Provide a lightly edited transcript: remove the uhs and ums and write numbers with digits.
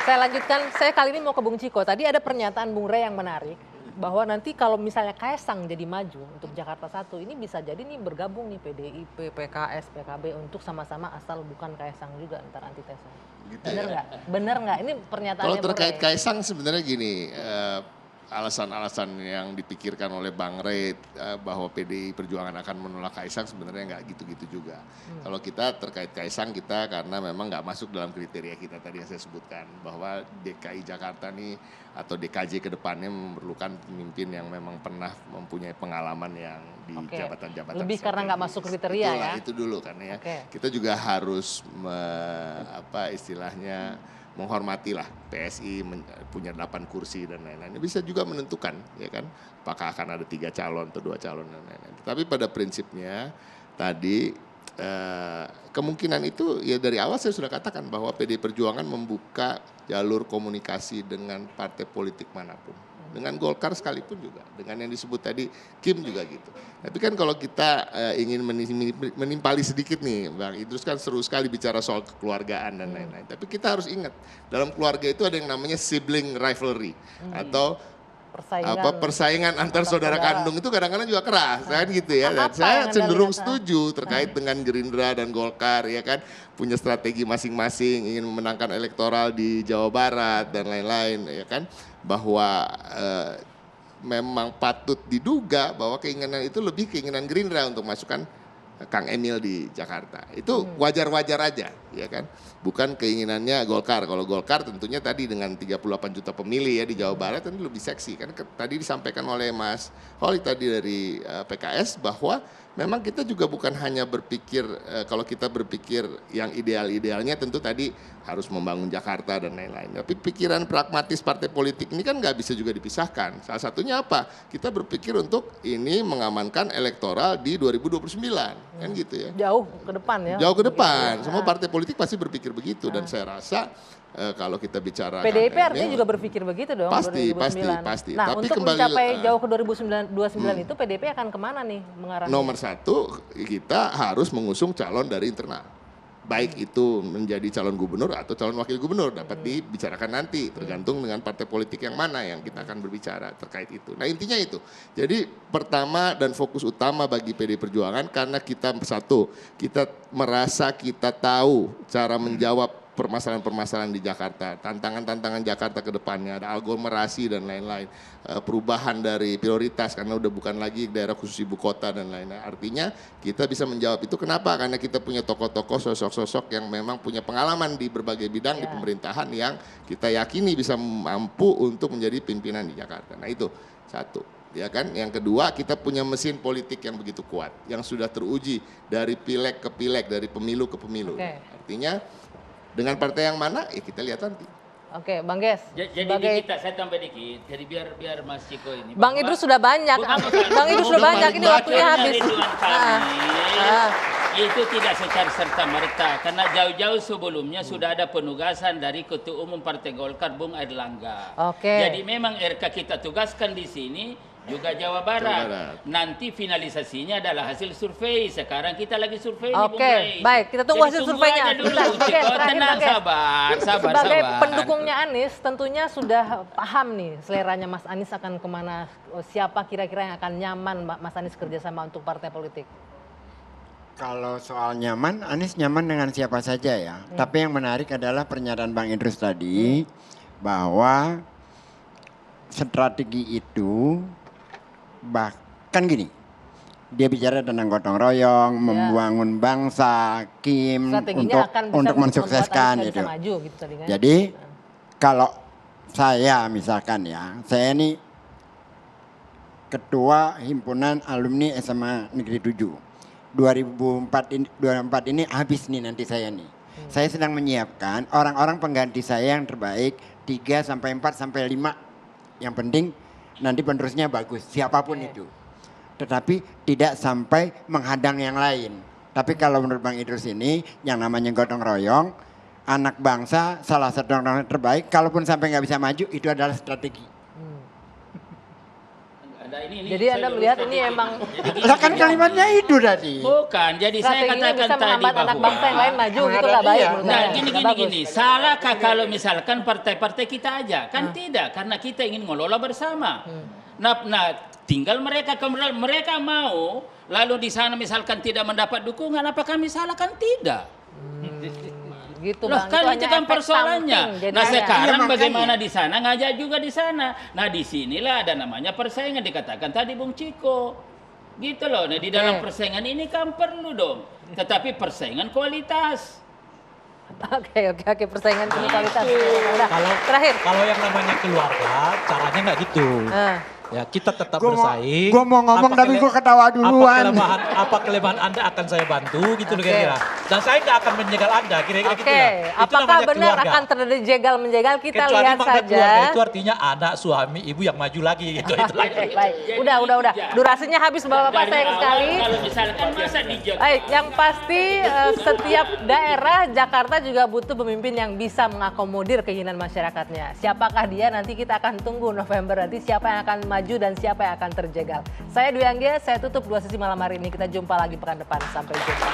Saya lanjutkan, saya kali ini mau ke Bung Ciko. Tadi ada pernyataan Bung Rey yang menarik, bahwa nanti kalau misalnya Kaesang jadi maju untuk Jakarta 1, ini bisa jadi nih bergabung nih PDIP, PKS, PKB untuk sama-sama asal bukan Kaesang juga ntar antitesa. Gitu Bener ya. nggak? Bener nggak? Ini pernyataannya Kalau terkait Bung Rey. Kaesang sebenarnya gini, alasan-alasan yang dipikirkan oleh Bang Rey bahwa PDI Perjuangan akan menolak Kaesang sebenarnya nggak gitu-gitu juga. Kalau kita terkait Kaesang kita karena memang nggak masuk dalam kriteria kita tadi yang saya sebutkan bahwa DKI Jakarta nih atau DKJ ke depannya memerlukan pemimpin yang memang pernah mempunyai pengalaman yang di Oke. jabatan-jabatan Lebih karena nggak strategis. masuk kriteria Itulah, ya? itu dulu kan ya. Oke. Kita juga harus istilahnya menghormati lah PSI punya 8 kursi dan lain-lain. Bisa juga menentukan ya kan apakah akan ada 3 calon atau 2 calon dan lain-lain. Tapi pada prinsipnya tadi kemungkinan itu ya dari awal saya sudah katakan bahwa PDI Perjuangan membuka jalur komunikasi dengan partai politik manapun. Dengan Golkar sekalipun juga, dengan yang disebut tadi Kim juga gitu. Tapi kan kalau kita ingin menimpali sedikit nih Bang Idrus kan seru sekali bicara soal kekeluargaan dan lain-lain. Tapi kita harus ingat dalam keluarga itu ada yang namanya sibling rivalry atau persaingan antar saudara kandung itu kadang-kadang juga keras kan gitu ya. Dan saya cenderung setuju terkait dengan Gerindra dan Golkar ya kan punya strategi masing-masing ingin memenangkan elektoral di Jawa Barat dan lain-lain ya kan bahwa memang patut diduga bahwa keinginan itu lebih keinginan Gerindra untuk masukkan Kang Emil di Jakarta. Itu wajar-wajar aja ya kan. Bukan keinginannya Golkar. Kalau Golkar tentunya tadi dengan 38 juta pemilih ya di Jawa Barat tentu lebih seksi. Kan tadi disampaikan oleh Mas Holik tadi dari PKS bahwa memang kita juga bukan hanya berpikir kalau kita berpikir yang ideal-idealnya tentu tadi harus membangun Jakarta dan lain-lain. Tapi pikiran pragmatis partai politik ini kan nggak bisa juga dipisahkan. Salah satunya apa? Kita berpikir untuk ini mengamankan elektoral di 2029 kan gitu ya. Jauh ke depan ya. Jauh ke depan. Semua partai politik pasti berpikir begitu dan saya rasa kalau kita bicara PDIP artinya juga berpikir begitu dong. Pasti. 2009. Nah, Tapi untuk kembali mencapai jauh ke 2029 itu PDIP akan kemana nih mengarahnya? nomor 1 kita harus mengusung calon dari internal. Baik itu menjadi calon gubernur atau calon wakil gubernur dapat dibicarakan nanti tergantung dengan partai politik yang mana yang kita akan berbicara terkait itu. Nah intinya itu. Jadi pertama dan fokus utama bagi PDI Perjuangan karena kita kita merasa kita tahu cara menjawab permasalahan-permasalahan di Jakarta, tantangan-tantangan Jakarta ke depannya, ada aglomerasi dan lain-lain, perubahan dari prioritas karena udah bukan lagi daerah khusus ibu kota dan lain-lain. Artinya kita bisa menjawab itu kenapa? Karena kita punya tokoh-tokoh, sosok-sosok yang memang punya pengalaman di berbagai bidang di pemerintahan yang kita yakini bisa mampu untuk menjadi pimpinan di Jakarta. Nah itu satu. Ya kan, yang kedua kita punya mesin politik yang begitu kuat, yang sudah teruji dari pileg ke pileg, dari pemilu ke pemilu. Artinya dengan partai yang mana ya kita lihat nanti. Oke, Bang Ges. Jadi kita saya tambah dikit. Jadi biar Mas Ciko ini. Bang Idrus sudah banyak. Bang Idrus sudah banyak ini waktunya habis. Ridwan Kamil itu tidak secara serta merta karena jauh-jauh sebelumnya sudah ada penugasan dari Ketua Umum Partai Golkar Bung Airlangga. Jadi memang RK kita tugaskan di sini juga Jawa Barat. Nanti finalisasinya adalah hasil survei. Sekarang kita lagi survei. Oke, baik. Kita tunggu hasil surveinya. Tenang, sabar. Sebagai pendukungnya Anies, tentunya sudah paham nih seleranya Mas Anies akan kemana. Siapa kira-kira yang akan nyaman Mas Anies kerjasama untuk partai politik? Kalau soal nyaman, Anies nyaman dengan siapa saja ya. Tapi yang menarik adalah pernyataan Bang Idrus tadi bahwa strategi itu bahkan gini, dia bicara tentang gotong royong, membangun bangsa, Kim untuk mensukseskan itu. Gitu tadi kan? Jadi kalau saya misalkan ya, saya ini ketua himpunan alumni SMA Negeri 7. 2004 ini habis nih nanti saya nih. Saya sedang menyiapkan orang-orang pengganti saya yang terbaik 3 sampai 4 sampai 5. Yang penting nanti penerusnya bagus, siapapun itu. Tetapi tidak sampai menghadang yang lain. Tapi kalau menurut Bang Idrus ini, yang namanya gotong royong, anak bangsa salah satu orang terbaik, kalaupun sampai nggak bisa maju, itu adalah strategi. Anda ini Jadi Anda melihat ini emang Lah kan kalimatnya itu tadi. bukan. Jadi saya strateginya katakan bisa tadi menghambat anak bahwa bangsa yang lain maju, itu nggak baik menurut nah saya. gini Nggak bagus. gini, salahkah kalau misalkan partai-partai kita aja? Kan tidak, karena kita ingin ngelola bersama. Nah, tinggal mereka kemudian mereka mau lalu di sana misalkan tidak mendapat dukungan, apa kami salah? Kan tidak. Gitu Loh, Bang, kan hanya itu kan efek persoalannya. samping jadinya. Nah sekarang Iya, makanya. bagaimana di sana ngajak juga di sana. Nah disinilah ada namanya persaingan dikatakan tadi Bung Ciko. Gitu loh. Nah di dalam persaingan ini kan perlu dong. Tetapi persaingan kualitas. Oke, persaingan kualitas. Gitu. Udah, terakhir. Kalau yang namanya keluarga, caranya nggak gitu. Ya kita tetap bersaing. Gua mau ngomong Apa tapi gua ketawa duluan. Apa kelemahan Anda akan saya bantu gitu loh kira-kira. Dan saya nggak akan menjegal Anda kira-kira gitu lah. Itu Apakah namanya benar keluarga. akan terjadi jegal-menjegal? Kita Kecuali lihat makna saja. keluarga itu artinya anak, suami, ibu yang maju lagi gitu. Itulah. Baik, udah. Durasinya habis Bapak-Bapak, Dari sayang awal sekali. kalau misalkan masa dijaga. Baik, yang pasti setiap daerah Jakarta juga butuh pemimpin yang bisa mengakomodir keinginan masyarakatnya. Siapakah dia nanti kita akan tunggu November nanti siapa yang akan maju dan siapa yang akan terjegal. Saya Dwi Anggia, saya tutup 2 sesi malam hari ini. Kita jumpa lagi pekan depan. Sampai jumpa.